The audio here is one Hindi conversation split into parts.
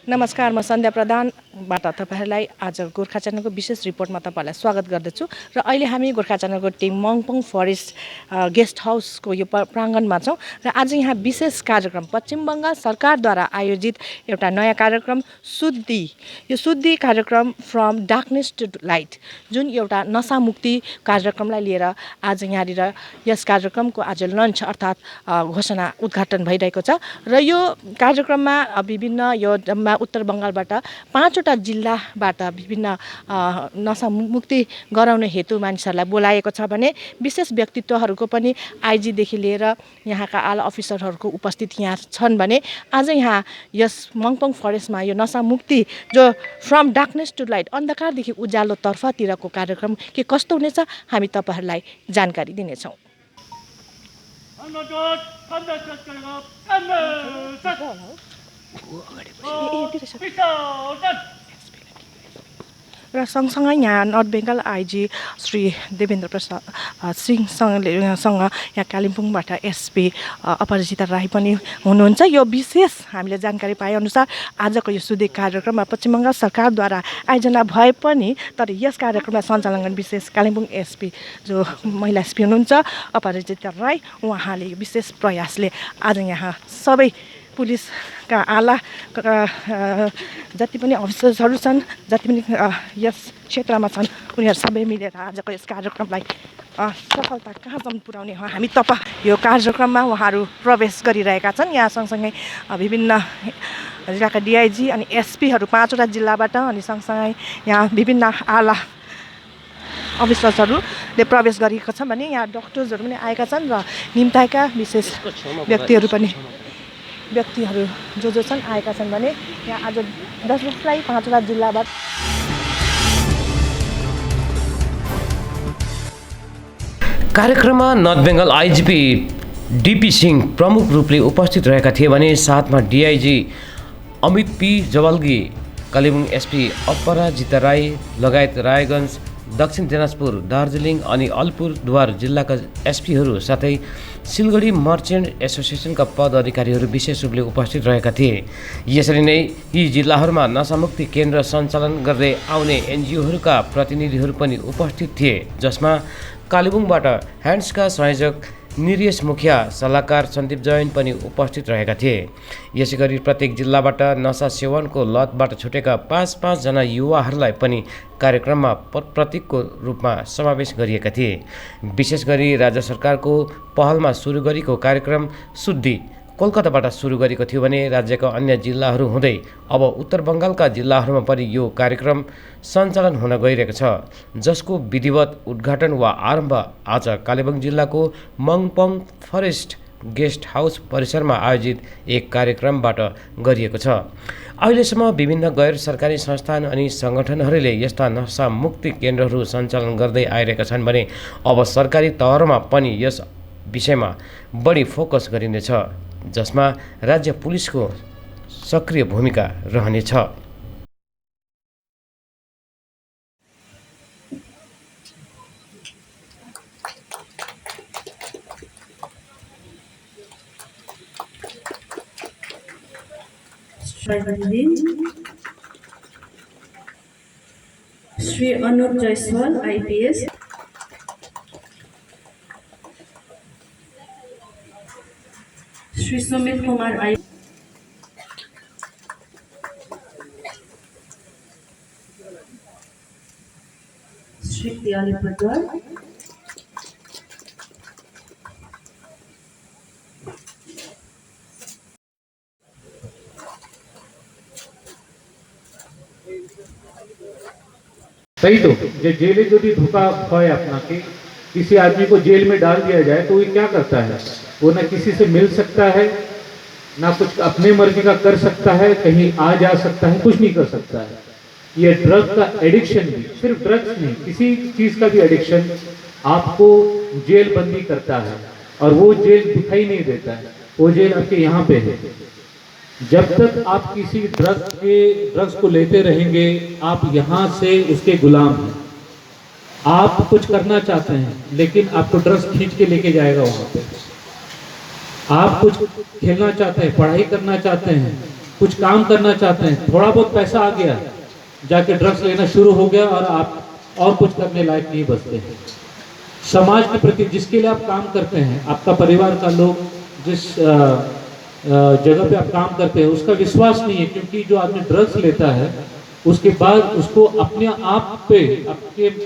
नमस्कार, म सन्ध्या प्रधानबाट तपाईहरुलाई आज गोर्खा च्यानलको विशेष रिपोर्टमा तपाईहरुलाई स्वागत गर्दछु र अहिले हामी गोर्खा च्यानलको टिम मङपङ फरेस्ट गेस्ट हाउसको यो प्राङ्गणमा छौं र आज यहाँ विशेष कार्यक्रम पश्चिम बंगाल सरकारद्वारा आयोजित एउटा नयाँ कार्यक्रम शुद्धि। यो शुद्धि कार्यक्रम फ्रम डार्कनेस टु लाइट जुन एउटा नशा मुक्ति कार्यक्रमलाई लिएर आज यहाँनिर यस कार्यक्रमको आज लन्च अर्थात् घोषणा उद्घाटन भइरहेको छ र यो कार्यक्रममा विभिन्न यो उत्तर बंगालबाट 5वटा जिल्लाबाट विभिन्न नशा मुक्ति गराउने हेतु मानिसहरूलाई बोलाएको छ भने विशेष व्यक्तित्वहरूको पनि आइजी देखि लिएर यहाँका आला अफिसरहरूको उपस्थिति यहाँ छन् भने आज यहाँ यस मङपङ फरेस्टमा यो नशा मुक्ति जो फ्रम डार्कनेस टु लाइट अन्धकारदेखि उज्यालो तर्फतिरको कार्यक्रम के कस्तो हुनेछ हामी तपाईहरुलाई जानकारी दिनेछौं। र सँगसँगै यहाँ नर्थ बेङ्गल आइजी श्री देवेन्द्र प्रसाद सिंहसँग यहाँ कालिम्पोङबाट एसपी अपराजिता राई पनि हुनुहुन्छ। यो विशेष हामीले जानकारी पाएअनुसार आजको यो शुद्धि कार्यक्रममा पश्चिम बङ्गाल सरकारद्वारा आयोजना भए पनि तर यस कार्यक्रमलाई सञ्चालन गर्ने विशेष कालिम्पोङ एसपी जो महिला एसपी हुनुहुन्छ अपराजिता राई, उहाँले विशेष प्रयासले आज यहाँ सबै पुलिसका आला जति पनि अफिसर्सहरू छन्, जति पनि यस क्षेत्रमा छन्, उनीहरू सबै मिलेर आजको यस कार्यक्रमलाई सफलता कहाँसम्म पुर्याउने हो हामी यो कार्यक्रममा उहाँहरू प्रवेश गरिरहेका छन्। यहाँ सँगसँगै विभिन्न जिल्लाका डिआइजी अनि एसपीहरू 5वटा जिल्लाबाट अनि सँगसँगै यहाँ विभिन्न आला अफिसर्सहरूले प्रवेश गरेको छ भने यहाँ डक्टर्सहरू पनि आएका छन् र निम्ताएका विशेष व्यक्तिहरू जो छन् आएका छन् भने यहाँ आज 10 वर्षलाई 5वटा जिल्लाबाट कार्यक्रममा north Bengal IGP DP Singh प्रमुख रूपले उपस्थित रहेका थिए भने साथमा DIG Amit P Jawalgi, Kalimpong SP Aparajita Rai लगायत रायगञ्ज, दक्षिण दिनाजपुर, दार्जिलिङ अनि अलिपुरद्वार जिल्लाका एसपीहरू साथै सिलगढी मर्चेन्ट एसोसिएसनका पद अधिकारीहरू विशेष रूपले उपस्थित रहेका थिए। यसरी नै यी जिल्लाहरूमा नशामुक्ति केन्द्र सञ्चालन गर्दै आउने एनजिओहरूका प्रतिनिधिहरू पनि उपस्थित थिए, जसमा कालेबुङबाट ह्यान्ड्सका संयोजक निरेश मुखिया, सल्लाहकार सन्दीप जैन पनि उपस्थित रहेका थिए। यसैगरी प्रत्येक जिल्लाबाट नशा सेवनको लतबाट छुटेका 5-5 जना युवाहरूलाई पनि कार्यक्रममा प्रतीकको रूपमा समावेश गरिएका थिए। विशेष गरी राज्य सरकारको पहलमा सुरु गरेको कार्यक्रम शुद्धि कोलकाताबाट सुरु गरेको थियो भने राज्यका अन्य जिल्लाहरू हुँदै अब उत्तर बङ्गालका जिल्लाहरूमा पनि यो कार्यक्रम सञ्चालन हुन गइरहेको छ, जसको विधिवत उद्घाटन वा आरम्भ आज कालेबुङ जिल्लाको मङपङ फरेस्ट गेस्ट हाउस परिसरमा आयोजित एक कार्यक्रमबाट गरिएको छ। अहिलेसम्म विभिन्न गैर सरकारी संस्थान अनि सङ्गठनहरूले यस्ता नशा मुक्ति केन्द्रहरू सञ्चालन गर्दै आइरहेका छन् भने अब सरकारी तहमा पनि यस विषयमा बढी फोकस गरिनेछ, जसमा राज्य पुलिसको सक्रिय भूमिका रहनेछ। श्री अनुप जायसवाल आईपीएस, श्री सुमित कुमार आई, श्री अलीपुरद्वार, सही तो जेल যদি धोखा হয় আপনাকে किसी आदमी को जेल में डाल दिया जाए तो वो क्या करता है, वो ना किसी से मिल सकता है, ना कुछ अपने मर्जी का कर सकता है, कहीं आ जा सकता है, कुछ नहीं कर सकता है। ये ड्रग का एडिक्शन भी, सिर्फ ड्रग्स नहीं, किसी चीज का भी एडिक्शन आपको जेल बंदी करता है और वो जेल दिखाई नहीं देता है, वो जेल आपके यहाँ पे है। जब तक आप किसी ड्रग्स को लेते रहेंगे आप यहाँ से उसके गुलाम हैं। आप कुछ करना चाहते हैं लेकिन आपको ड्रग्स खींच के लेके जाएगा वहाँ पे। आप कुछ खेलना चाहते हैं, पढ़ाई करना चाहते हैं, कुछ काम करना चाहते हैं, थोड़ा बहुत पैसा आ गया, जाके ड्रग्स लेना शुरू हो गया और आप और कुछ करने लायक नहीं बचते हैं। समाज के प्रति जिसके लिए आप काम करते हैं, आपका परिवार का लोग जिस जगह पे आप काम करते हैं उसका विश्वास नहीं है, क्योंकि जो आदमी ड्रग्स लेता है उसके बाद उसको अपने आप पे,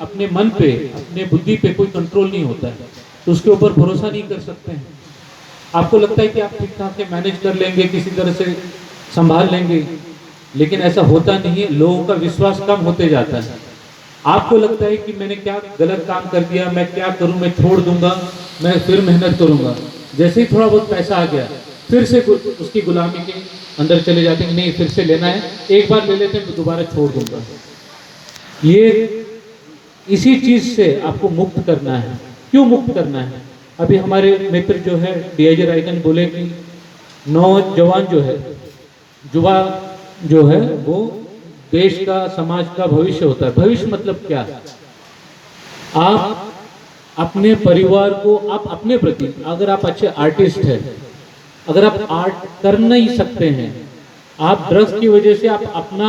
अपने मन पे, अपने बुद्धि पे कोई कंट्रोल नहीं होता है, तो उसके ऊपर भरोसा नहीं कर सकते हैं। आपको लगता है कि आप ठीक ठाक से मैनेज कर लेंगे, किसी तरह से संभाल लेंगे, लेकिन ऐसा होता नहीं है। लोगों का विश्वास कम होते जाता है। आपको लगता है कि मैंने क्या गलत काम कर दिया, मैं क्या करूं, मैं छोड़ दूंगा, मैं फिर मेहनत करूंगा। जैसे ही थोड़ा बहुत पैसा आ गया फिर से उसकी गुलामी के अंदर चले जाते हैं, नहीं फिर से लेना है, एक बार ले लेते हैं तो दोबारा छोड़ दूंगा। ये इसी चीज से आपको मुक्त करना है। क्यों मुक्त करना है? अभी हमारे मित्र जो है डीआईजी रायगंज बोले कि नौजवान जो है, युवा जो है वो देश का, समाज का भविष्य होता है। भविष्य मतलब क्या? आप अपने परिवार को, आप अपने प्रति, अगर आप अच्छे आर्टिस्ट हैं, अगर आप आर्ट कर नहीं सकते हैं, आप ड्रग्स की वजह से आप अपना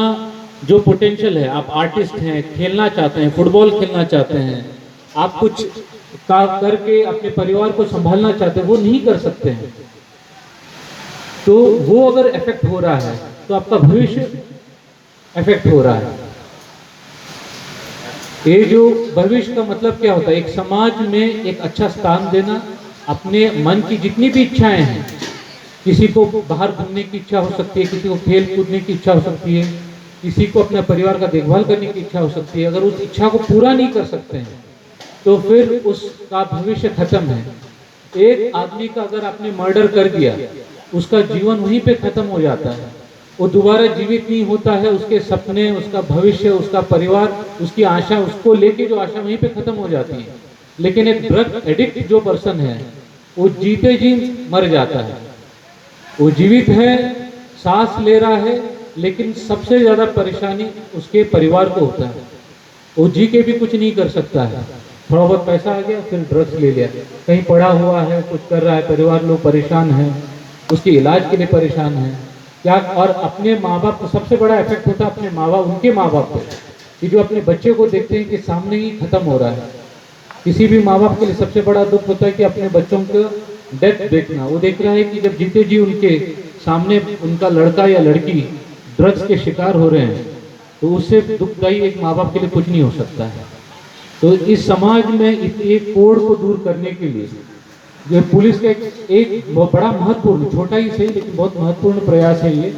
जो पोटेंशियल है, आप आर्टिस्ट हैं, खेलना चाहते हैं, फुटबॉल खेलना चाहते हैं, आप कुछ करके अपने परिवार को संभालना चाहते हैं, वो नहीं कर सकते हैं, तो वो अगर इफेक्ट हो रहा है तो आपका भविष्य इफेक्ट हो रहा है। ये जो भविष्य का मतलब क्या होता है? एक समाज में एक अच्छा स्थान देना, अपने मन की जितनी भी इच्छाएं हैं, किसी को बाहर घूमने की इच्छा हो सकती है, किसी को खेल कूदने की इच्छा हो सकती है, किसी को अपने परिवार का देखभाल करने की इच्छा हो सकती है। अगर उस इच्छा को पूरा नहीं कर सकते हैं तो फिर उसका भविष्य खत्म है। एक आदमी का अगर आपने मर्डर कर दिया, उसका जीवन वहीं पे खत्म हो जाता है, वो दोबारा जीवित नहीं होता है। उसके सपने, उसका भविष्य, उसका परिवार, उसकी आशा, उसको लेके जो आशा वहीं पे खत्म हो जाती है। लेकिन एक ड्रग एडिक्ट जो पर्सन है वो जीते जी मर जाता है। वो जीवित है, सांस ले रहा है, लेकिन सबसे ज्यादा परेशानी उसके परिवार को होता है। वो जी के भी कुछ नहीं कर सकता है। थोड़ा बहुत पैसा आ गया, फिर ड्रग्स ले लिया, कहीं पड़ा हुआ है, कुछ कर रहा है, परिवार लोग परेशान हैं, उसके इलाज के लिए परेशान हैं क्या। और अपने माँ बाप को सबसे बड़ा इफेक्ट होता है, अपने माँ बाप, उनके माँ बाप को, कि जो अपने बच्चे को देखते हैं कि सामने ही खत्म हो रहा है। किसी भी माँ बाप के लिए सबसे बड़ा दुख होता है कि अपने बच्चों को डेथ देखना। वो देख रहा है कि जब जीते जी उनके सामने उनका लड़का या लड़की ड्रग्स के शिकार हो रहे हैं, तो उससे दुखदायी एक माँ बाप के लिए कुछ नहीं हो सकता है। तो इस समाज में एक कोड़ को दूर करने के लिए ये पुलिस का एक बहुत बड़ा महत्वपूर्ण, छोटा ही सही लेकिन बहुत महत्वपूर्ण प्रयास है ये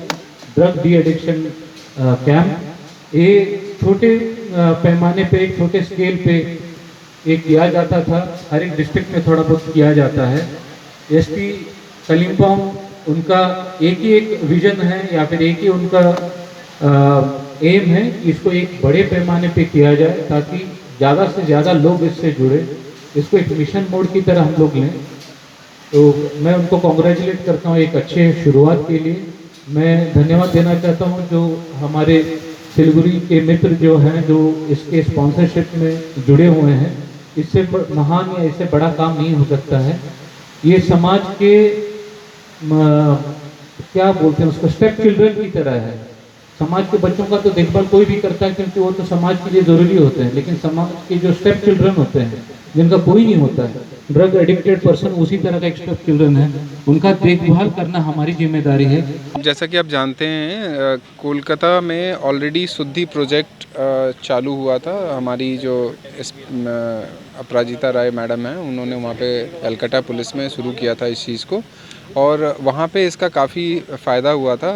ड्रग डी एडिक्शन कैंप। ये छोटे पैमाने पे, एक छोटे स्केल पे एक किया जाता था, हर एक डिस्ट्रिक्ट में थोड़ा बहुत किया जाता है। एसपी कलिम्पोंग, उनका एक ही एक विजन है या फिर एक ही उनका एम है कि इसको एक बड़े पैमाने पे किया जाए ताकि ज़्यादा से ज़्यादा लोग इससे जुड़े, इसको एक मिशन मोड की तरह हम लोग लें। तो मैं उनको कॉन्ग्रेचुलेट करता हूँ एक अच्छे शुरुआत के लिए। मैं धन्यवाद देना चाहता हूँ जो हमारे सिलगुड़ी के मित्र जो हैं, जो इसके स्पॉन्सरशिप में जुड़े हुए हैं। इससे महान या इससे बड़ा काम नहीं हो सकता है। ये समाज के क्या बोलते हैं उसको, स्टेप चिल्ड्रन की तरह है। समाज के बच्चों का तो देखभाल कोई भी करता है क्योंकि वो तो समाज के लिए ज़रूरी होते हैं, लेकिन समाज के जो स्टेप चिल्ड्रन होते हैं जिनका कोई नहीं होता है, ड्रग एडिक्टेड पर्सन उसी तरह का एक स्टेप चिल्ड्रन है, उनका देखभाल करना हमारी जिम्मेदारी है। जैसा कि आप जानते हैं कोलकाता में ऑलरेडी शुद्धि प्रोजेक्ट चालू हुआ था। हमारी जो अपराजिता राय मैडम हैं, उन्होंने वहाँ पे कलकत्ता पुलिस में शुरू किया था इस चीज़ को, और वहाँ पे इसका काफ़ी फ़ायदा हुआ था।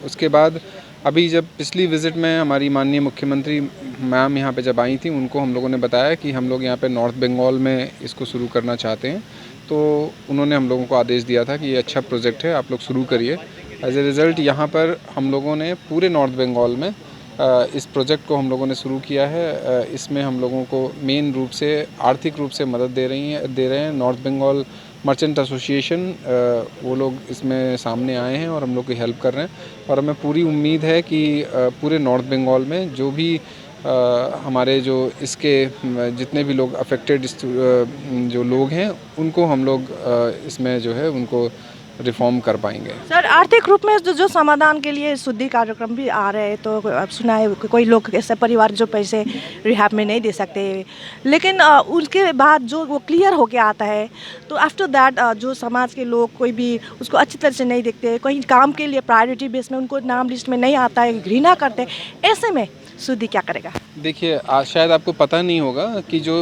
उसके बाद अभी जब पिछली विज़िट में हमारी माननीय मुख्यमंत्री मैम यहाँ पे जब आई थी, उनको हम लोगों ने बताया कि हम लोग यहाँ पे नॉर्थ बंगाल में इसको शुरू करना चाहते हैं, तो उन्होंने हम लोगों को आदेश दिया था कि ये अच्छा प्रोजेक्ट है, आप लोग शुरू करिए। एज ए रिज़ल्ट यहाँ पर हम लोगों ने पूरे नॉर्थ बंगाल में इस प्रोजेक्ट को हम लोगों ने शुरू किया है। इसमें हम लोगों को मेन रूप से आर्थिक रूप से मदद दे रहे हैं नॉर्थ बंगाल मर्चेंट एसोसिएशन, वो लोग इसमें सामने आए हैं और हम लोग की हेल्प कर रहे हैं। और हमें पूरी उम्मीद है कि पूरे नॉर्थ बंगाल में जो भी हमारे जो इसके जितने भी लोग अफेक्टेड जो लोग हैं, उनको हम लोग इसमें जो है उनको रिफॉर्म कर पाएंगे। सर आर्थिक रूप में जो समाधान के लिए शुद्धि कार्यक्रम भी आ रहे हैं, तो अब सुना है कोई लोग ऐसे परिवार जो पैसे रिहाब में नहीं दे सकते, लेकिन उसके बाद जो वो क्लियर होके आता है, तो आफ्टर दैट जो समाज के लोग कोई भी उसको अच्छी तरह से नहीं देखते, कहीं काम के लिए प्रायोरिटी बेस में उनको नाम लिस्ट में नहीं आता है, घृणा करते हैं, ऐसे में शुद्धि क्या करेगा? देखिए शायद आपको पता नहीं होगा कि जो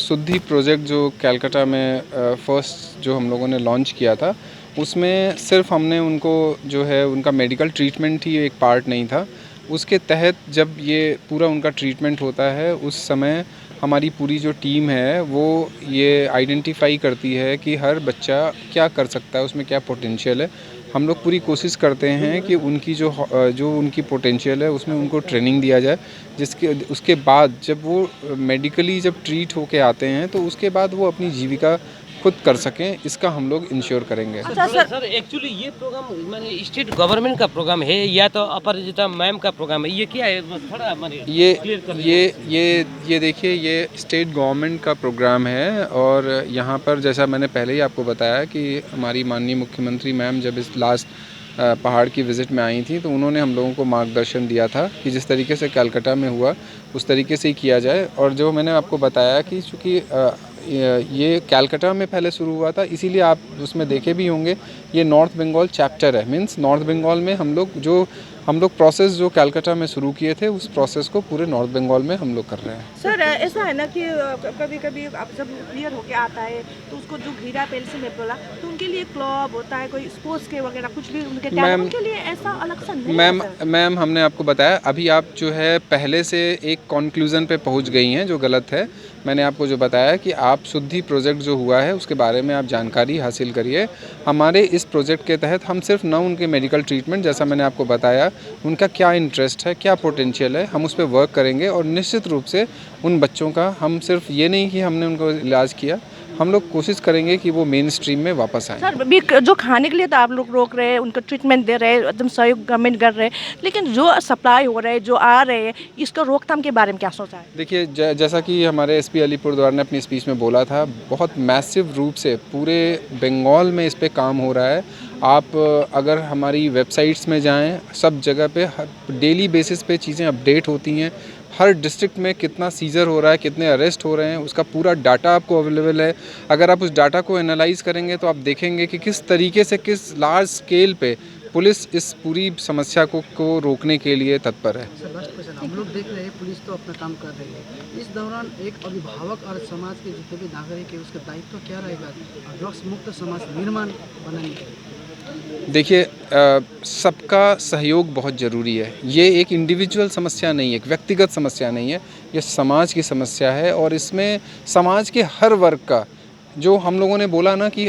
शुद्धि प्रोजेक्ट जो कलकत्ता में फर्स्ट जो हम लोगों ने लॉन्च किया था, उसमें सिर्फ हमने उनको जो है उनका मेडिकल ट्रीटमेंट ही एक पार्ट नहीं था। उसके तहत जब ये पूरा उनका ट्रीटमेंट होता है, उस समय हमारी पूरी जो टीम है वो ये आइडेंटिफाई करती है कि हर बच्चा क्या कर सकता है, उसमें क्या पोटेंशियल है। हम लोग पूरी कोशिश करते हैं कि उनकी जो उनकी पोटेंशियल है उसमें उनको ट्रेनिंग दिया जाए, जिसके उसके बाद जब वो मेडिकली जब ट्रीट होके आते हैं तो उसके बाद वो अपनी जीविका खुद कर सकें, इसका हम लोग इंश्योर करेंगे। अच्छा सर एक्चुअली ये प्रोग्राम माने स्टेट गवर्नमेंट का प्रोग्राम है या तो अपराजिता मैम का प्रोग्राम है, ये क्या है थोड़ा माने ये देखिए, ये स्टेट गवर्नमेंट का प्रोग्राम है। और यहाँ पर जैसा मैंने पहले ही आपको बताया कि हमारी माननीय मुख्यमंत्री मैम जब इस लास्ट पहाड़ की विज़िट में आई थी तो उन्होंने हम लोगों को मार्गदर्शन दिया था कि जिस तरीके से कलकत्ता में हुआ उस तरीके से ही किया जाए। और जो मैंने आपको बताया कि चूँकि ये कलकत्ता में पहले शुरू हुआ था, इसीलिए आप उसमें देखे भी होंगे ये नॉर्थ बंगाल चैप्टर है। मीन्स नॉर्थ बंगाल में हम लोग प्रोसेस जो कलकत्ता में शुरू किए थे उस प्रोसेस को पूरे नॉर्थ बंगाल में हम लोग कर रहे हैं। सर ऐसा है ना कि कभी कभी आप जब क्लियर होके आता है तो उसको जो घिरा पेंसिल में बोला तो उनके लिए क्लब होता है, कोई स्पोर्ट्स के वगैरह कुछ भी उनके टैलेंट, उनके लिए ऐसा अलग सा नहीं है सर? मैम हमने आपको बताया, अभी आप जो है पहले से एक कंक्लूजन पे पहुंच गई हैं जो गलत है। मैंने आपको जो बताया कि आप शुद्धि प्रोजेक्ट जो हुआ है उसके बारे में आप जानकारी हासिल करिए। हमारे इस प्रोजेक्ट के तहत हम सिर्फ न उनके मेडिकल ट्रीटमेंट, जैसा मैंने आपको बताया, उनका क्या इंटरेस्ट है, क्या पोटेंशियल है, हम उस पर वर्क करेंगे। और निश्चित रूप से उन बच्चों का हम सिर्फ ये नहीं कि हमने उनको इलाज किया, हम लोग कोशिश करेंगे कि वो मेन स्ट्रीम में वापस आए। सर जो खाने के लिए तो आप लोग रोक रहे हैं, उनको ट्रीटमेंट दे रहे हैं, एकदम सहयोग गवर्नमेंट कर रहे हैं, लेकिन जो सप्लाई हो रहा है, जो आ रहे हैं, इसको रोकथाम के बारे में क्या सोचा है? देखिए जैसा कि हमारे एसपी अलीपुरद्वार ने अपनी स्पीच में बोला था, बहुत मैसिव रूप से पूरे बंगाल में इस पे काम हो रहा है। आप अगर हमारी वेबसाइट्स में जाएं, सब जगह पे डेली बेसिस पे चीज़ें अपडेट होती हैं। हर डिस्ट्रिक्ट में कितना सीजर हो रहा है, कितने अरेस्ट हो रहे हैं, उसका पूरा डाटा आपको अवेलेबल है। अगर आप उस डाटा को एनालाइज करेंगे तो आप देखेंगे कि किस तरीके से, किस लार्ज स्केल पे पुलिस इस पूरी समस्या को रोकने के लिए तत्पर है। सर लास्ट क्वेश्चन, हम लोग देख रहे हैं पुलिस तो अपना काम कर रही है, इस दौरान एक अभिभावक और समाज के जितने भी नागरिक है उसका दायित्व क्या रहेगा ड्रग्स मुक्त समाज निर्माण बनाने के लिए? देखिए सबका सहयोग बहुत ज़रूरी है। ये एक इंडिविजुअल समस्या नहीं है, एक व्यक्तिगत समस्या नहीं है, ये समाज की समस्या है। और इसमें समाज के हर वर्ग का, जो हम लोगों ने बोला ना कि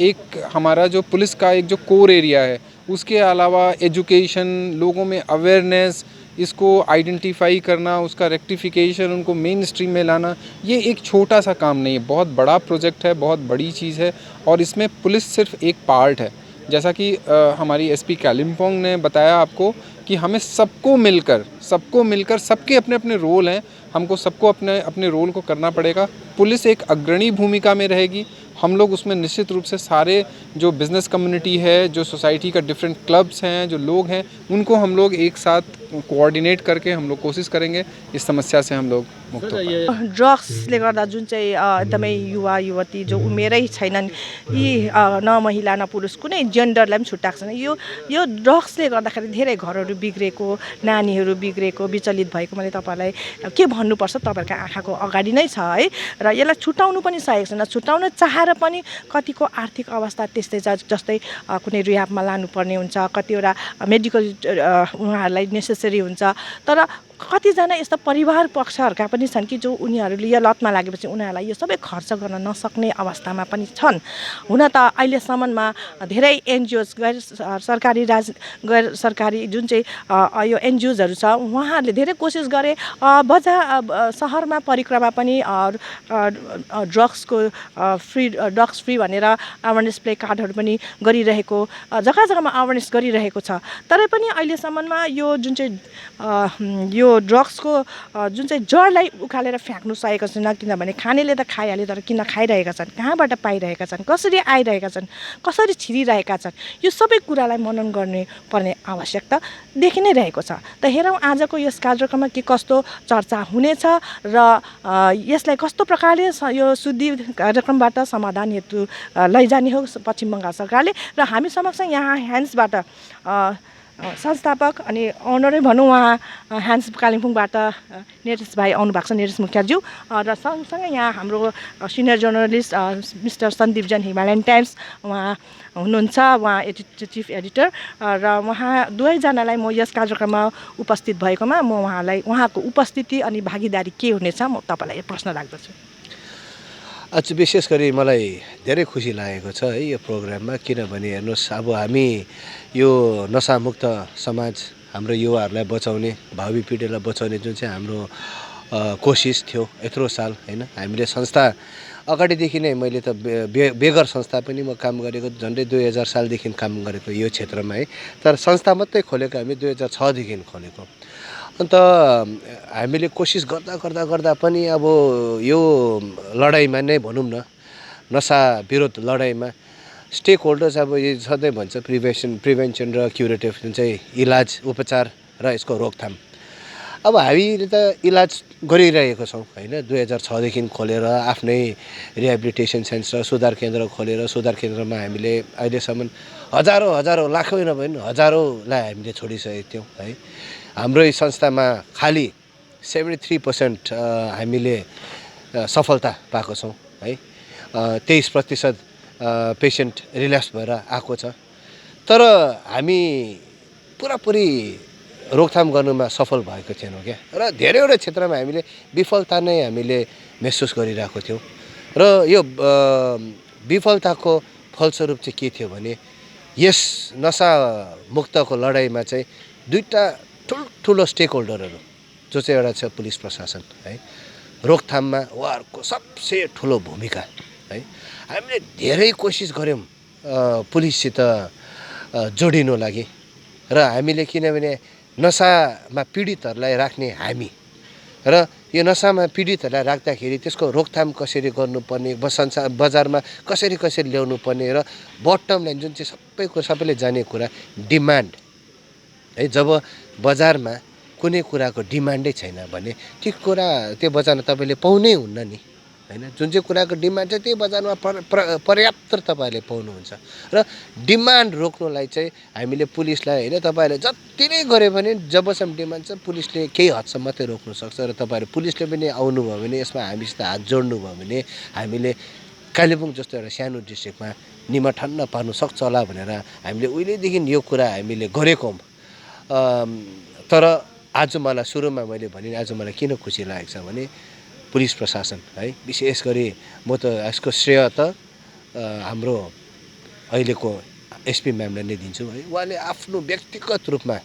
एक हमारा जो पुलिस का एक जो कोर एरिया है, उसके अलावा एजुकेशन, लोगों में अवेयरनेस, इसको आइडेंटिफाई करना, उसका रेक्टिफिकेशन, उनको मेन स्ट्रीम में लाना, ये एक छोटा सा काम नहीं है, बहुत बड़ा प्रोजेक्ट है, बहुत बड़ी चीज़ है। और इसमें पुलिस सिर्फ एक पार्ट है। जैसा कि हमारी एसपी कालिम्पोंग ने बताया आपको कि हमें सबको मिलकर सबके अपने अपने रोल हैं, हमको सबको अपने अपने रोल को करना पड़ेगा। पुलिस एक अग्रणी भूमिका में रहेगी, हम लोग उसमें निश्चित रूप से सारे जो बिज़नेस कम्युनिटी है, जो सोसाइटी का डिफरेंट क्लब्स हैं, जो लोग हैं, उनको हम लोग एक साथ कोऑर्डिनेट करके हम लोग कोशिश करेंगे इस समस्या से हम लोग मुक्त हो पाएँ। ड्रग्सले गर्दा जुन चाहिँ एकदमै युवा युवती जो उमेरै छैनन्, यी न महिला न पुरुष कुनै जेन्डरलाई पनि छुट्याएको छैन, यो ड्रग्सले गर्दाखेरि धेरै घरहरू बिग्रेको, नानीहरू बिग्रेको, विचलित भएको मैले तपाईँलाई के भन्नुपर्छ, तपाईँहरूको आँखाको अगाडि नै छ है। र यसलाई छुटाउनु पनि सकेको छैन, छुटाउन चाहेर पनि कतिको आर्थिक अवस्था त्यस्तै छ, जस्तै कुनै रिहाबमा लानुपर्ने हुन्छ, कतिवटा मेडिकल उहाँहरूलाई नेसेसरी हुन्छ। तर कतिजना यस्ता परिवार पक्षहरूका पनि छन् कि जो उनीहरूले यो लतमा लागेपछि उनीहरूलाई यो सबै खर्च गर्न नसक्ने अवस्थामा पनि छन्। हुन त अहिलेसम्ममा धेरै एनजिओज गैर सरकारी जुन चाहिँ यो एनजिओजहरू छ, उहाँहरूले धेरै कोसिस गरे, सहरमा परिक्रमा पनि ड्रग्स फ्री भनेर अवेरनेस प्ले कार्डहरू पनि गरिरहेको, जग्गा जग्गामा अवेरनेस गरिरहेको छ। तर पनि अहिलेसम्ममा यो जुन चाहिँ यो यो ड्रग्सको जुन चाहिँ जडलाई उखालेर फ्याँक्नु सकेको छैन, किनभने खानेले त खाइहाल्यो तर किन खाइरहेका छन्, कहाँबाट पाइरहेका छन्, कसरी आइरहेका छन्, कसरी छिरिरहेका छन्, यो सबै कुरालाई मनन गर्ने पर्ने आवश्यकता देखि नै रहेको छ। त हेरौँ आजको यस कार्यक्रममा के कस्तो चर्चा हुनेछ र यसलाई कस्तो प्रकारले यो शुद्धि कार्यक्रमबाट समाधान हेतु लैजाने हो पश्चिम बङ्गाल सरकारले। र हामी समक्ष यहाँ ह्यान्ड्सबाट संस्थापक अनि ओनरै भनौँ, उहाँ ह्यान्ड्स कालिम्पोङबाट निरज भाइ आउनु भएको छ, निरज मुखियाज्यू, र सँगसँगै यहाँ हाम्रो senior journalist mister Sandeep Jain Himalayan times उहाँ हुनुहुन्छ, उहाँ चिफ एडिटर, र उहाँ दुवैजनालाई म यस कार्यक्रममा उपस्थित भएकोमा म उहाँको उपस्थिति अनि भागीदारी के हुनेछ म तपाईँलाई प्रश्न राख्दछु। आज विशेष गरी मलाई धेरै खुसी लागेको छ है यो प्रोग्राममा, किनभने हेर्नुहोस् अब हामी यो नशामुक्त समाज हाम्रो युवाहरूलाई बचाउने, भावी पिँढीलाई बचाउने जुन चाहिँ हाम्रो कोसिस थियो यत्रो साल होइन, हामीले संस्था अगाडिदेखि नै, मैले त बेगर संस्था पनि म काम गरेको झन्डै 2000 सालदेखि काम गरेको यो क्षेत्रमा है, तर संस्था मात्रै खोलेको हामी 2006 देखि खोलेको। अन्त हामीले कोसिस गर्दा पनि अब यो लडाइँमा नै भनौँ न, नशा विरोध लडाइँमा स्टेक होल्डर्स अब यो सधैँ भन्छ प्रिभेन्सन र क्युरेटिभ जुन चाहिँ इलाज उपचार र यसको रोकथाम। अब हामीले त इलाज गरिरहेको छौँ होइन, 2006देखि खोलेर आफ्नै रिहेबिलिटेसन सेन्टर सुधार केन्द्र खोलेर, सुधार केन्द्रमा हामीले अहिलेसम्म हजारौँ लाखौँ नभए पनि हजारौँलाई हामीले छोडिसकेको थियौँ है। हाम्रो संस्थामा खालि 73% हामीले सफलता पाएको छौँ है, 23% पेसेन्ट रिल्याप्स भएर आएको छ, तर हामी पुरापुरी रोकथाम गर्नुमा सफल भएको थिएनौँ क्या, र धेरैवटा क्षेत्रमा हामीले विफलता नै हामीले महसुस गरिरहेको थियौँ। र यो विफलताको फलस्वरूप चाहिँ के थियो भने यस नशा मुक्तको लडाइँमा चाहिँ दुईवटा ठुलो स्टेक होल्डरहरू जो चाहिँ एउटा छ पुलिस प्रशासन है, रोकथाममा उहाँहरूको सबसे ठुलो भूमिका है। हामीले धेरै कोसिस गऱ्यौँ पुलिससित जोडिनु लागि, र हामीले किनभने नशामा पीडितहरूलाई राख्ने हामी, र यो नशामा पीडितहरूलाई राख्दाखेरि त्यसको रोकथाम कसरी गर्नुपर्ने, बजारमा कसरी ल्याउनु पर्ने, र बटम लाइन जुन चाहिँ सबैले जाने कुरा डिमान्ड है। जब बजारमा कुनै कुराको डिमान्डै छैन भने त्यो बजारमा तपाईँले पाउनै हुन्न नि होइन। जुन चाहिँ कुराको डिमान्ड छ त्यही बजारमा पर्याप्त तपाईँहरूले पाउनुहुन्छ। र डिमान्ड रोक्नुलाई चाहिँ हामीले पुलिसलाई होइन, तपाईँहरूले जति नै गऱ्यो भने जबसम्म डिमान्ड छ पुलिसले केही हदसम्म मात्रै रोक्नु सक्छ। र तपाईँहरू पुलिसले पनि आउनुभयो भने, यसमा हामीसित हात जोड्नुभयो भने हामीले कालिम्पोङ जस्तो एउटा सानो डिस्ट्रिक्टमा निमाठन्न पार्नु सक्छ होला भनेर हामीले उहिलेदेखि यो कुरा हामीले गरेको। तर आज मलाई सुरुमा मैले भने आज मलाई किन खुसी लागेको छ भने पुलिस प्रशासन है, विशेष गरी म त यसको श्रेय त हाम्रो अहिलेको एसपी म्यामलाई नै दिन्छु है। उहाँले आफ्नो व्यक्तिगत रूपमा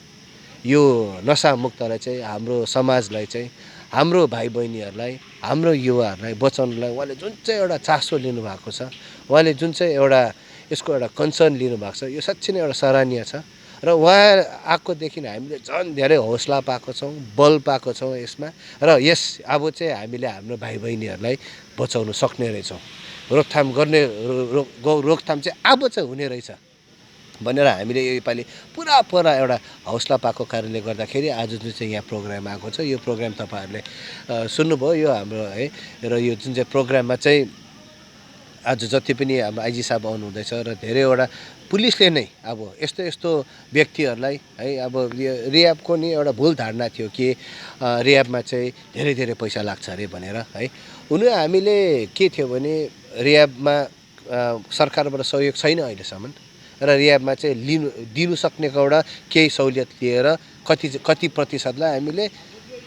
यो नशामुक्तलाई चाहिँ, हाम्रो समाजलाई चाहिँ, हाम्रो भाइ बहिनीहरूलाई, हाम्रो युवाहरूलाई बचाउनुलाई उहाँले जुन चाहिँ एउटा चासो लिनुभएको छ, उहाँले जुन चाहिँ एउटा यसको एउटा कन्सर्न लिनुभएको छ, यो साँच्चै नै एउटा सराहनीय छ। र उहाँ आएकोदेखि हामीले झन् धेरै हौसला पाएको छौँ, बल पाएको छौँ यसमा। र अब चाहिँ हामीले हाम्रो भाइ बहिनीहरूलाई बचाउन सक्ने रहेछौँ, रोकथाम गर्ने रोकथाम चाहिँ अब चाहिँ हुने रहेछ भनेर हामीले योपालि पुरा एउटा हौसला पाएको कारणले गर्दाखेरि आज जुन चाहिँ यहाँ प्रोग्राम आएको छ, यो प्रोग्राम तपाईँहरूले सुन्नुभयो यो हाम्रो है। र यो जुन चाहिँ प्रोग्राममा चाहिँ आज जति पनि हाम्रो आइजी साहब आउनुहुँदैछ र धेरैवटा पुलिसले नै अब यस्तो व्यक्तिहरूलाई है, अब रियाबको नि एउटा भुल धारणा थियो कि रियाबमा चाहिँ धेरै पैसा लाग्छ अरे भनेर है। हामीले के थियो भने रियाबमा सरकारबाट सहयोग छैन अहिलेसम्म, र रियाबमा चाहिँ दिनु सक्नेको एउटा केही सहुलियत लिएर कति प्रतिशतलाई हामीले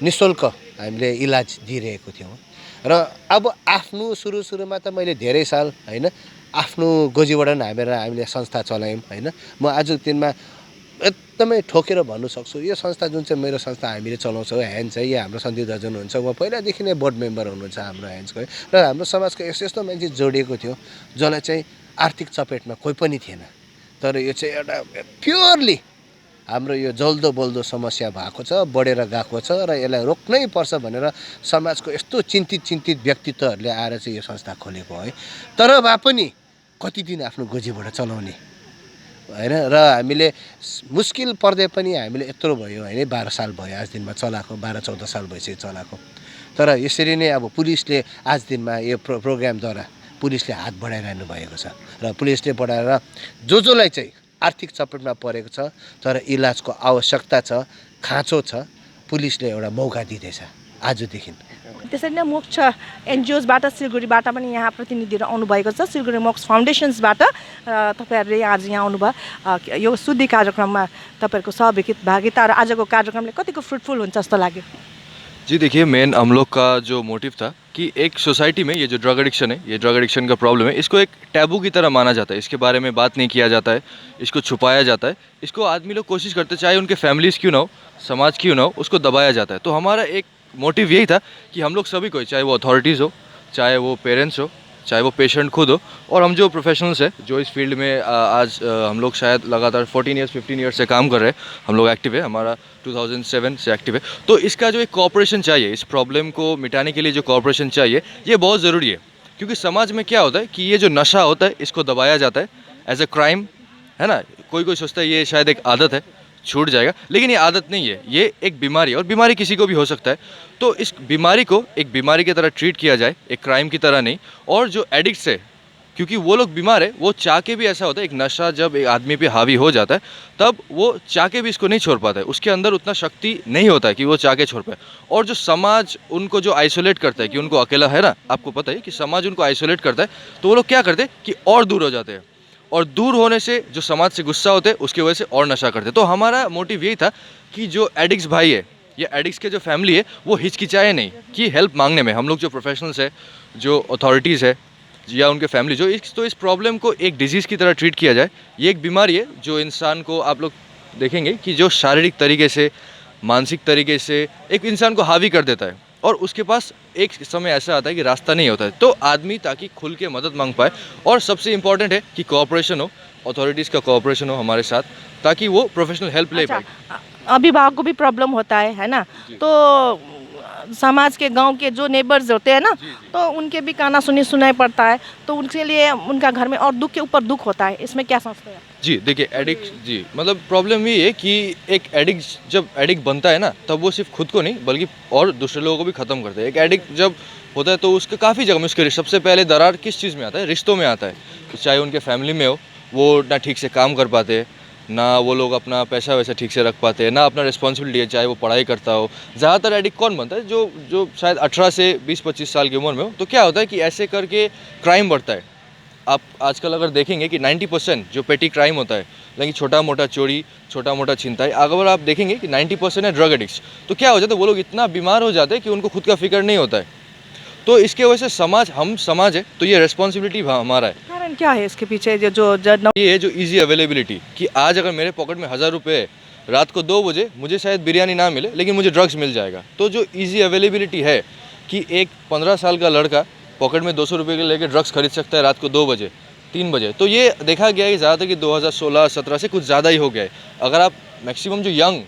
निःशुल्क हामीले इलाज दिइरहेको थियौँ। र अब आफ्नो सुरुमा त मैले धेरै साल होइन आफ्नो गोजीबाट हामेर हामीले संस्था चलायौँ होइन। म आजको दिनमा एकदमै ठोकेर भन्नु सक्छु यो संस्था जुन चाहिँ मेरो संस्था हामीले चलाउँछौँ ह्यान्ड्स है, यहाँ हाम्रो सन्दीप दाजु हुनुहुन्छ, उहाँ पहिलादेखि नै बोर्ड मेम्बर हुनुहुन्छ हाम्रो ह्यान्ड्सको है। र हाम्रो समाजको यस्तो मान्छे जोडिएको थियो जसलाई चाहिँ आर्थिक चपेटमा कोही पनि थिएन, तर यो चाहिँ एउटा प्योरली हाम्रो यो जल्दो बल्दो समस्या भएको छ, बढेर गएको छ र यसलाई रोक्नै पर्छ भनेर समाजको यस्तो चिन्तित व्यक्तित्वहरूले आएर चाहिँ यो संस्था खोलेको है। तर भए पनि कति दिन आफ्नो गोजीबाट चलाउने होइन, र हामीले मुस्किल पर्दै पनि हामीले यत्रो भयो होइन, 12 साल भयो आज दिनमा चलाएको, 12-14 साल भइसक्यो चलाएको। तर यसरी नै अब पुलिसले आज दिनमा यो प्रोग्रामद्वारा पुलिसले हात बढाइरहनु भएको छ र पुलिसले बढाएर जोलाई चाहिँ आर्थिक चपेटमा परेको छ तर इलाजको आवश्यकता छ, खाँचो छ, पुलिसले एउटा मौका दिँदैछ आजदेखि। त्यसरी नै मोक्ष एनजिओसबाट सिलगढीबाट पनि यहाँ प्रतिनिधिहरू आउनुभएको छ, सिलगढी मोक्ष फाउन्डेसन्सबाट तपाईँहरूले आज यहाँ आउनुभयो। यो शुद्धि कार्यक्रममा तपाईँहरूको सहभागिता र आजको कार्यक्रमले कतिको फ्रुटफुल हुन्छ जस्तो लाग्यो? जी देखिए, मेन हम लोग का जो मोटिव था कि एक सोसाइटी में ये जो ड्रग एडिक्शन है, ये ड्रग एडिक्शन का प्रॉब्लम है, इसको एक टैबू की तरह माना जाता है, इसके बारे में बात नहीं किया जाता है, इसको छुपाया जाता है, इसको आदमी लोग कोशिश करते चाहे उनके फैमिलीज़ क्यों ना हो, समाज क्यों ना हो, उसको दबाया जाता है। तो हमारा एक मोटिव यही था कि हम लोग सभी को, चाहे वो अथॉरिटीज़ हो, चाहे वो पेरेंट्स हो, चाहे वो पेशेंट खुद हो, और हम जो प्रोफेशनल्स हैं जो इस फील्ड में आज हम लोग शायद लगातार 14 ईयर्स 15 ईयर्स से काम कर रहे हैं, हम लोग एक्टिव है, हमारा 2007 से एक्टिव है। तो इसका जो एक कॉपरेशन चाहिए, इस प्रॉब्लम को मिटाने के लिए जो कॉपरेशन चाहिए, ये बहुत ज़रूरी है। क्योंकि समाज में क्या होता है कि ये जो नशा होता है इसको दबाया जाता है एज ए क्राइम, है ना। कोई सोचता है ये शायद एक आदत है, छूट जाएगा, लेकिन ये आदत नहीं है, ये एक बीमारी है, और बीमारी किसी को भी हो सकता है। तो इस बीमारी को एक बीमारी की तरह ट्रीट किया जाए, एक क्राइम की तरह नहीं। और जो एडिक्ट्स है, क्योंकि वो लोग बीमार है, वो चाह के भी ऐसा होता है, एक नशा जब एक आदमी पे हावी हो जाता है तब वो चाह के भी इसको नहीं छोड़ पाता है, उसके अंदर उतना शक्ति नहीं होता है कि वो चाह के छोड़ पाए। और जो समाज उनको जो आइसोलेट करता है कि उनको अकेला, है ना, आपको पता है कि समाज उनको आइसोलेट करता है, तो वो लोग क्या करते हैं कि और दूर हो जाते हैं, और दूर होने से जो समाज से गुस्सा होते हैं उसकी वजह से और नशा करते हैं। तो हमारा मोटिव यही था कि जो एडिक्ट्स भाई है या एडिक्ट्स के जो फैमिली है वो हिचकिचाए नहीं कि हेल्प मांगने में। हम लोग जो प्रोफेशनल्स है, जो अथॉरिटीज़ है या उनके फैमिली, जो इस प्रॉब्लम को एक डिजीज़ की तरह ट्रीट किया जाए। ये एक बीमारी है जो इंसान को, आप लोग देखेंगे कि जो शारीरिक तरीके से, मानसिक तरीके से एक इंसान को हावी कर देता है, और उसके पास एक समय ऐसा आता है कि रास्ता नहीं होता है। तो आदमी ताकि खुल के मदद मांग पाए, और सबसे इम्पॉर्टेंट है कि कोऑपरेशन हो, अथॉरिटीज़ का कोऑपरेशन हो हमारे साथ, ताकि वो प्रोफेशनल हेल्प ले पाए। अभिभावक को भी प्रॉब्लम होता है ना, तो समाज के, गांव के जो नेबर्स होते हैं ना, तो उनके भी गाना सुनाई पड़ता है, तो उनके लिए उनका घर में और दुख के ऊपर दुख होता है। इसमें क्या सोचते हैं? जी देखिए, एडिक्ट, जी मतलब प्रॉब्लम ये है कि एक एडिक्ट जब एडिक्ट बनता है ना, तब वो सिर्फ खुद को नहीं बल्कि और दूसरे लोगों को भी ख़त्म करता है। एक एडिक्ट जब होता है तो उसके काफ़ी जगह में उसके सबसे पहले दरार किस चीज़ में आता है? रिश्तों में आता है। चाहे उनके फैमिली में हो, वो ना ठीक से काम कर पाते, ना वो लोग अपना पैसा वैसा ठीक से रख पाते हैं, ना अपना रिस्पॉन्सिबिलिटी है, चाहे वो पढ़ाई करता हो। ज़्यादातर एडिक्ट कौन बनता है? जो शायद 18 से 20-25 साल की उम्र में हो। तो क्या होता है कि ऐसे करके क्राइम बढ़ता है। आप आजकल अगर देखेंगे कि 90% जो पेटी क्राइम होता है, लेकिन छोटा मोटा चोरी, छोटा मोटा छिनताई, अगर आप देखेंगे कि 90% है ड्रग एडिक्ट्स। तो क्या हो जाता है, वो लोग इतना बीमार हो जाते हैं कि उनको खुद का फिक्र नहीं होता है। तो इसके वजह से समाज, हम समाज है तो ये रिस्पॉन्सिबिलिटी हमारा है। कारण क्या है इसके पीछे? ये है जो ईजी अवेलेबिलिटी, कि आज अगर मेरे पॉकेट में 1000 रुपये है, रात को 2 बजे मुझे शायद बिरयानी ना मिले लेकिन मुझे ड्रग्स मिल जाएगा। तो जो ईजी अवेलेबिलिटी है कि एक 15 साल का लड़का पॉकेट में 200 रुपये के लेकर ड्रग्स खरीद सकता है रात को 2 बजे, 3 बजे। तो ये देखा गया है कि ज़्यादातर कि 2016-17 से कुछ ज़्यादा ही हो गया है। अगर आप मैक्सिमम जो यंग,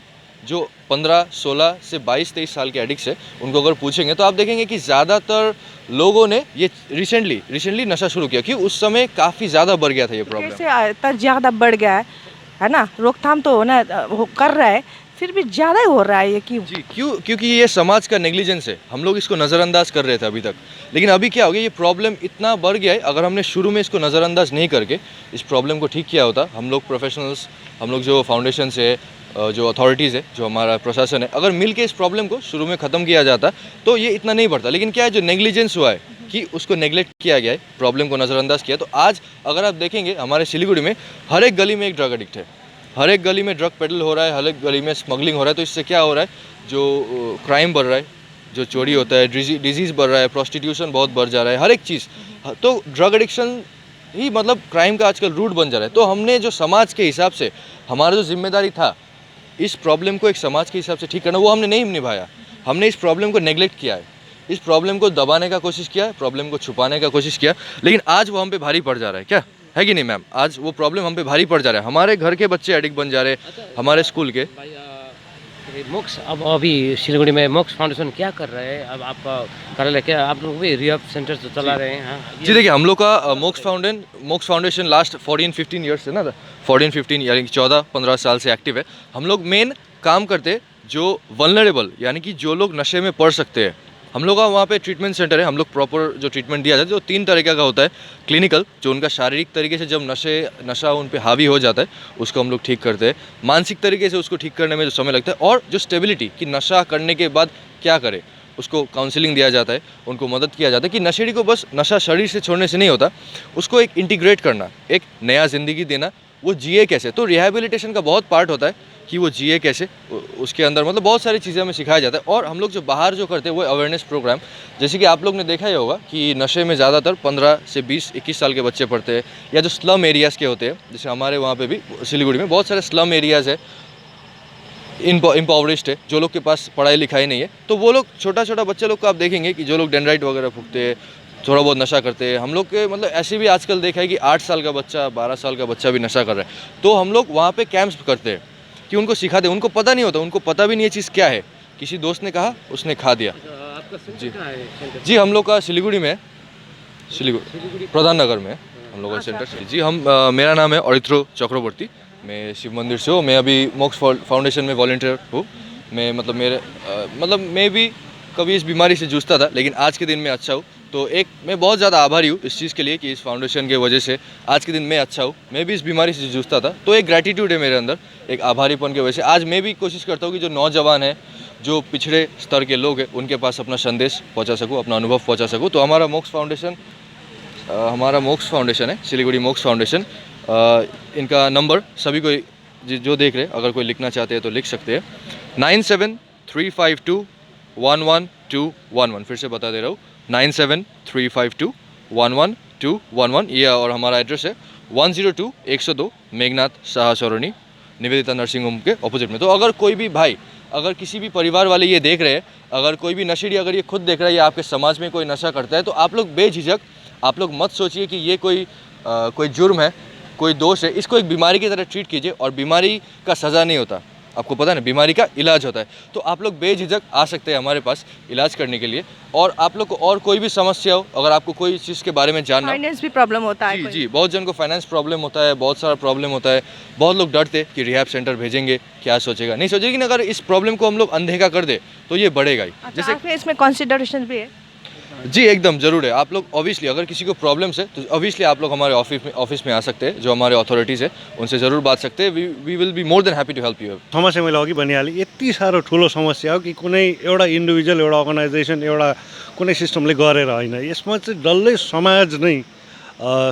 जो 15-16 से 22-23 साल के एडिक्ट्स है, उनको अगर पूछेंगे तो आप देखेंगे कि ज़्यादातर लोगों ने ये रिसेंटली नशा शुरू किया, क्योंकि उस समय काफ़ी ज़्यादा बढ़ गया था ये प्रॉब्लम। कैसे इतना ज़्यादा बढ़ गया है ना? रोकथाम तो होना कर रहा है, फिर भी ज़्यादा ही हो रहा है ये क्यों? जी क्योंकि ये समाज का नेग्लिजेंस है। हम लोग इसको नज़रअंदाज कर रहे थे अभी तक, लेकिन अभी क्या हो गया, ये प्रॉब्लम इतना बढ़ गया है। अगर हमने शुरू में इसको नज़रअंदाज नहीं करके इस प्रॉब्लम को ठीक किया होता, हम लोग प्रोफेशनल्स, हम लोग जो फाउंडेशन है, जो अथॉरिटीज़ है, जो हमारा प्रशासन है, अगर मिल के इस प्रॉब्लम को शुरू में ख़त्म किया जाता तो ये इतना नहीं बढ़ता। लेकिन क्या है, जो नेग्लिजेंस हुआ है कि उसको नेग्लेक्ट किया गया है, प्रॉब्लम को नज़रअंदाज किया। तो आज अगर आप देखेंगे हमारे सिलीगुड़ी में हर एक गली में एक ड्रग एडिक्ट है, हर एक गली में ड्रग पेडल हो रहा है, हर एक गली में स्मगलिंग हो रहा है। तो इससे क्या हो रहा है, जो क्राइम बढ़ रहा है, जो चोरी होता है, डिजीज़ बढ़ रहा है, प्रोस्टिट्यूशन बहुत बढ़ जा रहा है, हर एक चीज़। तो ड्रग एडिक्शन ही मतलब क्राइम का आजकल रूट बन जा रहा है। तो हमने जो समाज के हिसाब से हमारा जो जिम्मेदारी था इस प्रॉब्लम को एक समाज के हिसाब से ठीक करना, वो हमने नहीं निभाया। हमने इस प्रॉब्लम को नेग्लेक्ट किया है, इस प्रॉब्लम को दबाने का कोशिश किया है, प्रॉब्लम को छुपाने का कोशिश किया, लेकिन आज वो हम पे भारी पड़ जा रहा है। क्या है कि नहीं मैम? आज वो प्रॉब्लम हम पे भारी पड़ जा रहा है, हमारे घर के बच्चे एडिक्ट बन जा रहे हैं, हमारे स्कूल के। मोक्स अब अभी सिलीगुड़ी में मोक्स फाउंडेशन क्या कर रहे हैं? अब आपका कार्यालय क्या, आप लोग भी रिहब सेंटर तो चला रहे हैं? हाँ, जी देखिए, हम लोग का मोक्स फाउंडेशन लास्ट 14-15 ईयर्स से ना, 14-15 यानी कि 14-15 साल से एक्टिव है। हम लोग मेन काम करते जो वल्नरेबल यानी कि जो लोग नशे में पड़ सकते हैं, हम लोग का वहाँ पे ट्रीटमेंट सेंटर है। हम लोग प्रॉपर जो ट्रीटमेंट दिया जाता है जो 3 तरीके का होता है। क्लिनिकल, जो उनका शारीरिक तरीके से जब नशा उन पे हावी हो जाता है उसको हम लोग ठीक करते हैं। मानसिक तरीके से उसको ठीक करने में जो समय लगता है, और जो स्टेबिलिटी कि नशा करने के बाद क्या करे, उसको काउंसलिंग दिया जाता है, उनको मदद किया जाता है कि नशेड़ी को बस नशा शरीर से छोड़ने से नहीं होता, उसको एक इंटीग्रेट करना, एक नया ज़िंदगी देना, वो जिए कैसे। तो रिहैबिलिटेशन का बहुत पार्ट होता है कि वो जिए कैसे, उसके अंदर मतलब बहुत सारी चीज़ें हमें सिखाया जाता है। और हम लोग जो बाहर जो करते हैं वो अवेयरनेस प्रोग्राम, जैसे कि आप लोग ने देखा ही होगा कि नशे में ज़्यादातर 15 से 20-21 साल के बच्चे पढ़ते हैं, या जो स्लम एरियाज़ के होते हैं, जैसे हमारे वहाँ पे भी सिलीगुड़ी में बहुत सारे स्लम एरियाज़ है, इम्पावरिस्ड है, जो लोग के पास पढ़ाई लिखाई नहीं है, तो वो लोग छोटा बच्चे लोग को आप देखेंगे कि जो लोग डेंड्राइट वगैरह फूकते हैं, थोड़ा बहुत नशा करते हैं। हम लोग के मतलब ऐसे भी आजकल देखा है कि 8 साल का बच्चा, 12 साल का बच्चा भी नशा कर रहा है। तो हम लोग वहाँ पे कैंप्स करते हैं कि उनको सिखाते हैं, उनको पता नहीं होता, उनको पता भी नहीं ये चीज़ क्या है, किसी दोस्त ने कहा, उसने खा दिया। जी हम लोग का सिलीगुड़ी में, सिलीगुड़ी प्रधान नगर में हम लोग का सेंटर। जी मेरा नाम है अरित्रो चक्रवर्ती, मैं शिव मंदिर से हूँ। मैं अभी मोक्स फाउंडेशन में वॉलंटियर हूँ। मैं मतलब मैं भी कभी इस बीमारी से जूझता था, लेकिन आज के दिन मैं अच्छा हूँ। तो एक मैं बहुत ज़्यादा आभारी हूँ इस चीज़ के लिए कि इस फाउंडेशन के वजह से आज के दिन मैं अच्छा हूँ। मैं भी इस बीमारी से जूझता था, तो एक ग्रैटिट्यूड है मेरे अंदर, एक आभारीपन की वजह से आज मैं भी कोशिश करता हूँ कि जो नौजवान हैं, जो पिछड़े स्तर के लोग हैं, उनके पास अपना संदेश पहुँचा सकूँ, अपना अनुभव पहुँचा सकूँ। तो हमारा मोक्स फाउंडेशन है, सिलीगुड़ी मोक्स फाउंडेशन। इनका नंबर सभी को जो देख रहे हैं, अगर कोई लिखना चाहते हैं तो लिख सकते हैं, 9735211211। फिर से बता दे रहा हूँ, 9735211211। ये और हमारा एड्रेस है 102 मेघनाथ शाह सरोनी, निवेदिता नर्सिंग होम के ऑपोजिट में। तो अगर कोई भी भाई, अगर किसी भी परिवार वाले ये देख रहे हैं, अगर कोई भी नशेड़ी अगर ये खुद देख रहा है या आपके समाज में कोई नशा करता है, तो आप लोग बेझिझक, आप लोग मत सोचिए कि ये कोई जुर्म है, कोई दोष है। इसको एक बीमारी की तरह ट्रीट कीजिए, और बीमारी का सज़ा नहीं होता, आपको पता है ना, बीमारी का इलाज होता है। तो आप लोग बेझिझक आ सकते हैं हमारे पास इलाज करने के लिए। और आप लोग को और कोई भी समस्या हो, अगर आपको कोई चीज़ के बारे में जानना, फाइनेंस भी प्रॉब्लम होता है। जी बहुत जन को फाइनेंस प्रॉब्लम होता है, बहुत सारा प्रॉब्लम होता है। बहुत लोग डरते कि रिहैब सेंटर भेजेंगे, क्या सोचेगा, नहीं सोचेगा। लेकिन अगर इस प्रॉब्लम को हम लोग अनदेखा कर दे तो ये बढ़ेगा ही। जैसे आपके इसमें कंसिडरेशन भी है? जी एकदम ज़रूर है। आप लोग ऑब्वियसली अगर किसी को प्रॉब्लम्स है तो ऑब्वियसली आप लोग हमारे ऑफिस में आ सकते हैं, जो हमारे अथॉरिटीज़ है उनसे ज़रूर बात सकते हैं। We will be more than happy to help you. समस्या मैले अघि भनिहालेँ, यति साह्रो ठुलो समस्या हो कि कुनै एउटा इन्डिभिजुअल, एउटा अर्गनाइजेसन, एउटा कुनै सिस्टमले गरेर होइन। यसमा चाहिँ डल्लै समाज नै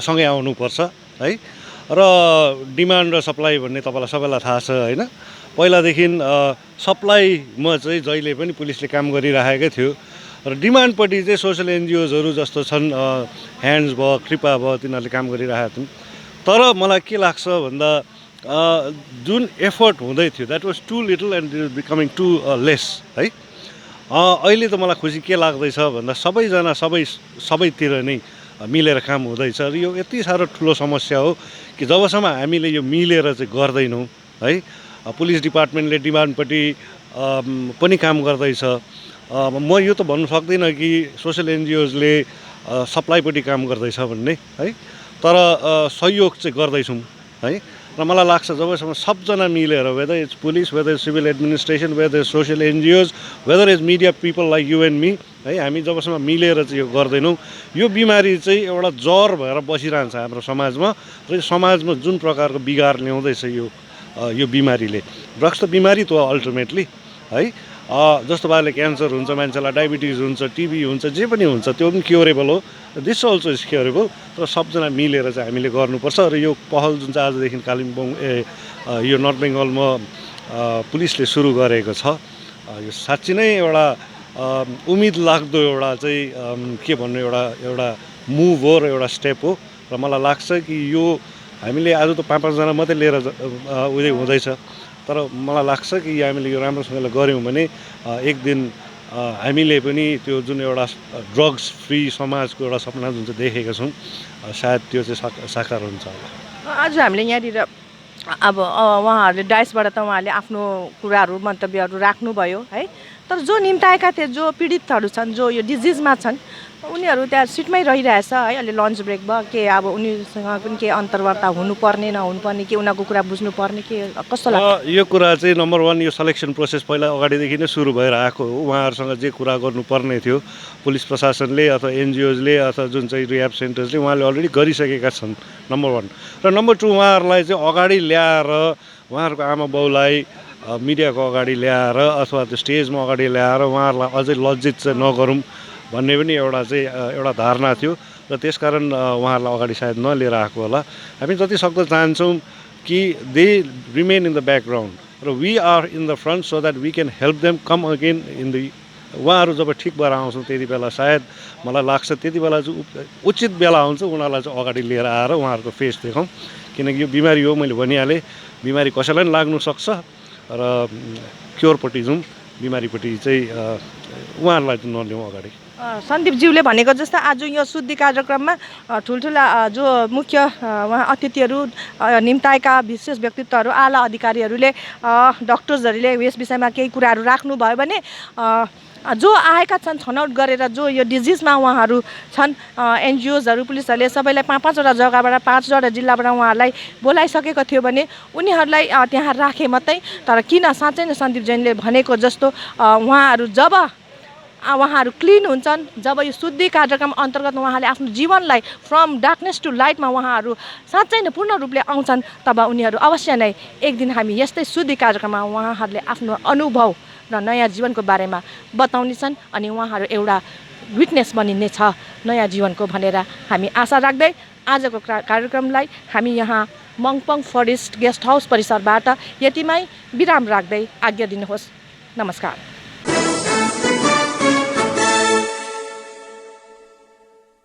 सँगै आउनुपर्छ है। र डिमान्ड र सप्लाई भन्ने तपाईँलाई सबैलाई थाहा छ होइन। पहिलादेखि सप्लाईमा चाहिँ जहिले पनि पुलिसले काम गरिराखेकै थियो, र डिमान्डपट्टि चाहिँ सोसल एनजिओजहरू जस्तो छन्, ह्यान्ड्स भयो, कृपा भयो, तिनीहरूले काम गरिरहेका थियन्। तर मलाई के लाग्छ भन्दा जुन एफर्ट हुँदै थियो, that was too little and it is becoming too less है। अहिले त मलाई खुसी के लाग्दैछ भन्दा सबैजना सबैतिर नै मिलेर काम हुँदैछ। र यो यति साह्रो ठुलो समस्या हो कि जबसम्म हामीले यो मिलेर चाहिँ गर्दैनौँ है, पुलिस डिपार्टमेन्टले डिमान्डपट्टि पनि काम गर्दैछ। म यो त भन्नु सक्दिनँ कि सोसल एनजिओजले सप्लाईपट्टि काम गर्दैछ भन्ने है, तर सहयोग चाहिँ गर्दैछौँ है। र मलाई लाग्छ जबसम्म सबजना मिलेर, whether it's police, whether it's civil administration, whether it's social NGOs, whether it's media people like you and me है, हामी जबसम्म मिलेर चाहिँ यो गर्दैनौँ, यो बिमारी चाहिँ एउटा जर भएर बसिरहन्छ हाम्रो समाजमा। र यो समाजमा जुन प्रकारको बिगार ल्याउँदैछ यो बिमारीले, ड्रग्स त बिमारी त हो अल्टिमेटली है। जस्तो पाराले क्यान्सर हुन्छ, मान्छेलाई डायबिटिज हुन्छ, टिबी हुन्छ, जे पनि हुन्छ, त्यो पनि क्योरेबल हो। This also is curable. तर सबजना मिलेर चाहिँ हामीले गर्नुपर्छ। र यो पहल जुन चाहिँ आजदेखि कालिम्पोङ यो नर्थ बेङ्गलमा पुलिसले सुरु गरेको छ, यो साँच्ची नै एउटा उम्मिद लाग्दो एउटा चाहिँ के भन्नु, एउटा मुभ हो र एउटा स्टेप हो। र मलाई लाग्छ कि यो हामीले आज त 5-5 जना मात्रै लिएर हुँदैछ, तर मलाई लाग्छ कि हामीले यो राम्रोसँगले गऱ्यौँ भने एक दिन हामीले पनि त्यो जुन एउटा ड्रग्स फ्री समाजको एउटा सपना जुन चाहिँ देखेका छौँ, सायद त्यो चाहिँ साकार हुन्छ होला। आज हामीले यहाँनिर अब उहाँहरूले डाइसबाट त उहाँहरूले आफ्नो कुराहरू मन्तव्यहरू राख्नुभयो है, तर जो निम्ताएका थिए, जो पीडितहरू छन्, जो यो डिजिजमा छन्, उनीहरू त्यहाँ सिटमै रहिरहेछ है। अहिले लन्च ब्रेक भयो के, अब उनीसँग पनि के अन्तर्वार्ता हुनुपर्ने नहुनुपर्ने, के उनीहरूको कुरा बुझ्नुपर्ने, के कस्तो लाग्छ? यो कुरा चाहिँ नम्बर 1 यो सिलेक्सन प्रोसेस पहिला अगाडिदेखि नै सुरु भएर आएको हो। उहाँहरूसँग जे कुरा गर्नुपर्ने थियो पुलिस प्रशासनले अथवा एनजिओजले अथवा जुन चाहिँ रिह्याब सेन्टर्सले उहाँले अलरेडी गरिसकेका छन्, नम्बर 1। र नम्बर 2 उहाँहरूलाई चाहिँ अगाडि ल्याएर उहाँहरूको आमा बाउलाई मिडियाको अगाडि ल्याएर अथवा त्यो स्टेजमा अगाडि ल्याएर उहाँहरूलाई अझै लज्जित चाहिँ नगरौँ भन्ने पनि एउटा धारणा थियो र त्यसकारण उहाँहरूलाई अगाडि सायद नलिएर आएको होला। हामी जति सक्दो चाहन्छौँ कि they remain in the background र we are in the front so that we can help them come again in the. उहाँहरू जब ठिक भएर आउँछौँ त्यति बेला सायद मलाई लाग्छ त्यति बेला चाहिँ उचित बेला हुन्छ उनीहरूलाई चाहिँ अगाडि लिएर आएर उहाँहरूको फेस देखाउँ, किनकि यो बिमारी हो, मैले भनिहालेँ बिमारी कसैलाई पनि लाग्नु सक्छ र क्योरपट्टि जाउँ, बिमारीपट्टि चाहिँ उहाँहरूलाई चाहिँ नल्याउँ अगाडि। सन्दीपज्यूले भनेको जस्तो आज यो शुद्धि कार्यक्रममा ठुल्ठुला जो मुख्य उहाँ अतिथिहरू, निम्ताएका विशेष व्यक्तित्वहरू, आला अधिकारीहरूले, डक्टर्सहरूले यस विषयमा केही कुराहरू राख्नुभयो भने जो आएका छन् छनौट गरेर, जो यो डिजिजमा उहाँहरू छन्, एनजिओजहरू, पुलिसहरूले सबैलाई 5-5वटा जग्गाबाट 5वटा जिल्लाबाट उहाँहरूलाई बोलाइसकेको थियो भने उनीहरूलाई त्यहाँ राखे मात्रै। तर किन साँच्चै नै सन्दीप जैनले भनेको जस्तो उहाँहरू जब उहाँहरू क्लिन हुन्छन्, जब यो शुद्धि कार्यक्रम अन्तर्गत उहाँले आफ्नो जीवनलाई फ्रम डार्कनेस टु लाइटमा उहाँहरू साँच्चै नै पूर्ण रूपले आउँछन्, तब उनीहरू अवश्य नै एक दिन हामी यस्तै शुद्धि कार्यक्रममा उहाँहरूले आफ्नो अनुभव र नयाँ जीवनको बारेमा बताउनेछन् अनि उहाँहरू एउटा विटनेस बनिने छ नयाँ जीवनको भनेर हामी आशा राख्दै आजको कार्यक्रमलाई हामी यहाँ मङपङ फरेस्ट गेस्ट हाउस परिसरबाट यतिमै विराम राख्दै आज्ञा दिनुहोस्। नमस्कार।